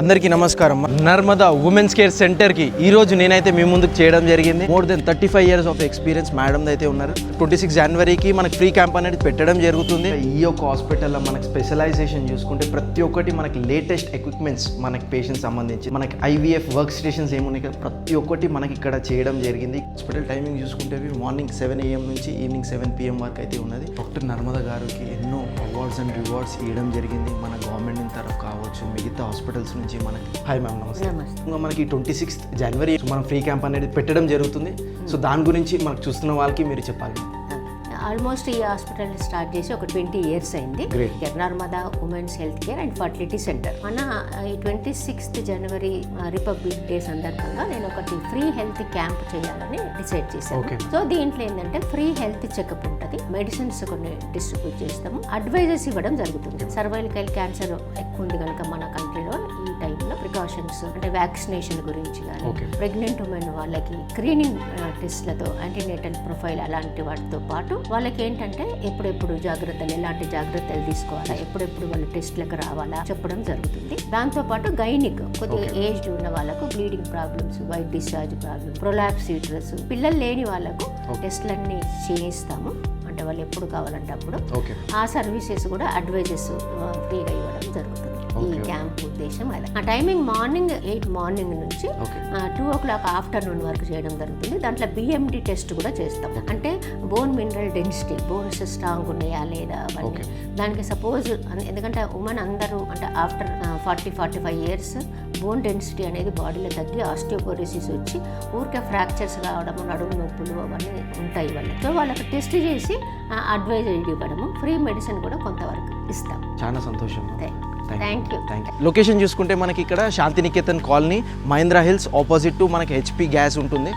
అందరికీ నమస్కారం. Narmada women's care సెంటర్కి ఈరోజు నేనైతే మీ ముందుకు చేయడం జరిగింది. More than 35 years of experience madam అయితే ఉన్నారు. 26 జనవరికి మనకి ఫ్రీ క్యాంప్ అనేది పెట్టడం జరుగుతుంది. ఈ యొక్క హాస్పిటల్లో మనకి స్పెషలైజేషన్ చూసుకుంటే ప్రతి ఒక్కటి మనకి లేటెస్ట్ ఎక్విప్మెంట్స్ మనకి పేషెంట్ సంబంధించి మనకి IVF వర్క్ స్టేషన్స్ ఏమున్నాయి కదా ప్రతి ఒక్కటి మనకి ఇక్కడ చేయడం జరిగింది. హాస్పిటల్ టైమింగ్ చూసుకుంటే మార్నింగ్ 7 AM నుంచి ఈవినింగ్ 7 PM వరకు అయితే ఉన్నది. డాక్టర్ నర్మదా గారికి ఎన్నో అవార్డ్స్ అండ్ రివార్డ్స్ ఇవ్వడం జరిగింది. మన గవర్నమెంట్ తరఫు కావచ్చు, మిగతా హాస్పిటల్స్ నుంచి మనకి. హాయ్ మ్యామ్, నమస్తే. ఇంకా మనకి 26 జనవరి మనం ఫ్రీ క్యాంప్ అనేది పెట్టడం జరుగుతుంది. సో దాని గురించి మనకు చూస్తున్న వాళ్ళకి మీరు చెప్పాలి. ఆల్మోస్ట్ ఈ హాస్పిటల్ స్టార్ట్ చేసి ఒక 20 years అయింది. Narmada women's health care and fertility centre. మన ఈ 26 జనవరి రిపబ్లిక్ డే సందర్భంగా నేను ఒకటి ఫ్రీ హెల్త్ క్యాంప్ చేయాలని డిసైడ్ చేశాను. సో దీంట్లో ఏంటంటే ఫ్రీ హెల్త్ చెకప్ ఉంటుంది, మెడిసిన్స్ కొన్ని డిస్ట్రిబ్యూట్ చేస్తాము, అడ్వైజెస్ ఇవ్వడం జరుగుతుంది. సర్వైకల్ క్యాన్సర్ ఎక్కువ ఉంది కనుక మన కంట్రీలో ఈ టైంలో ప్రికాషన్స్ అంటే వ్యాక్సినేషన్ గురించి కానీ, ప్రెగ్నెంట్ ఉమెన్ వాళ్ళకి స్క్రీనింగ్ టెస్ట్లతో యాంటీనేటల్ ప్రొఫైల్ అలాంటి వాటితో పాటు వాళ్ళకి ఏంటంటే ఎప్పుడెప్పుడు జాగ్రత్తలు, ఎలాంటి జాగ్రత్తలు తీసుకోవాలా, ఎప్పుడెప్పుడు వాళ్ళు టెస్ట్లకు రావాలా చెప్పడం జరుగుతుంది. దాంతోపాటు గైనిక్ కొద్దిగా ఏజ్డ్ ఉన్న వాళ్ళకు bleeding problems, white discharge problem, prolapse uterus, పిల్లలు లేని వాళ్ళకు టెస్ట్లన్నీ చేయిస్తాము. అంటే వాళ్ళు ఎప్పుడు కావాలంటే అప్పుడు ఆ సర్వీసెస్ కూడా అడ్వైజెస్ ఫ్రీగా ఇవ్వడం జరుగుతుంది. ఈ క్యాంప్ ఉద్దేశం అదే. ఆ టైమింగ్ మార్నింగ్ 8 మార్నింగ్ నుంచి 2 o'clock ఆఫ్టర్నూన్ వరకు చేయడం జరుగుతుంది. దాంట్లో BMD టెస్ట్ కూడా చేస్తాం. అంటే bone mineral density, bones strong ఉన్నాయా లేదా అవన్నీ. దానికి సపోజ్ ఎందుకంటే ఉమెన్ అందరూ అంటే ఆఫ్టర్ 40-45 years బోన్ డెన్సిటీ అనేది బాడీలో తగ్గి ఆస్టియోపోరోసిస్ వచ్చి ఊరికే ఫ్రాక్చర్స్ కావడము, నడుము నొప్పులు అవన్నీ ఉంటాయి వాళ్ళకి. సో వాళ్ళకి టెస్ట్ చేసి అడ్వైజ్ ఇవ్వడము, ఫ్రీ మెడిసిన్ కూడా కొంతవరకు ఇస్తాం. చాలా సంతోషం. Thank you. లొకేషన్ చూసుకుంటే మనకి ఇక్కడ Shantiniketan colony, Mahendra hills opposite to మనకి HP గ్యాస్ ఉంటుంది.